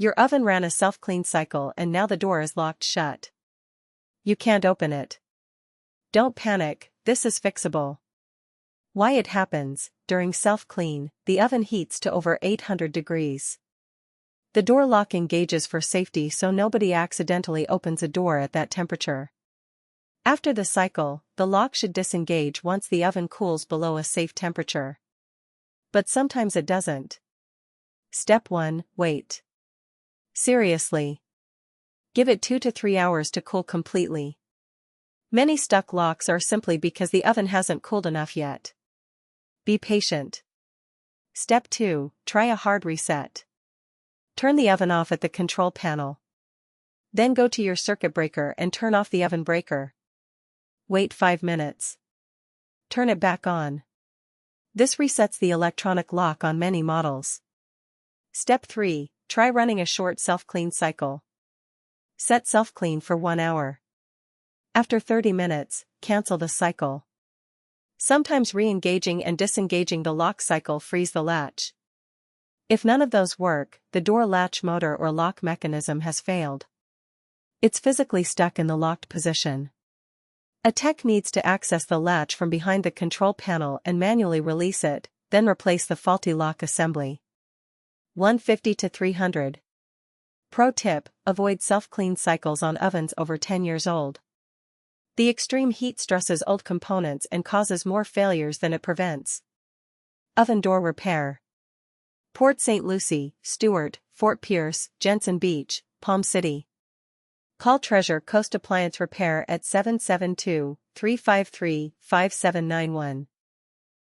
Your oven ran a self-clean cycle and now the door is locked shut. You can't open it. Don't panic, this is fixable. Why it happens: during self-clean, the oven heats to over 800 degrees. The door lock engages for safety so nobody accidentally opens a door at that temperature. After the cycle, the lock should disengage once the oven cools below a safe temperature. But sometimes it doesn't. Step 1. Wait. Seriously. Give it 2 to 3 hours to cool completely. Many stuck locks are simply because the oven hasn't cooled enough yet. Be patient. Step 2. Try a hard reset. Turn the oven off at the control panel. Then go to your circuit breaker and turn off the oven breaker. Wait 5 minutes. Turn it back on. This resets the electronic lock on many models. Step 3. Try running a short self-clean cycle. Set self-clean for 1 hour. After 30 minutes, cancel the cycle. Sometimes re-engaging and disengaging the lock cycle frees the latch. If none of those work, the door latch motor or lock mechanism has failed. It's physically stuck in the locked position. A tech needs to access the latch from behind the control panel and manually release it, then replace the faulty lock assembly. 150 to 300. Pro tip: avoid self-clean cycles on ovens over 10 years old. The extreme heat stresses old components and causes more failures than it prevents. Oven door repair. Port St. Lucie, Stewart, Fort Pierce, Jensen Beach, Palm City. Call Treasure Coast Appliance Repair at 772-353-5791.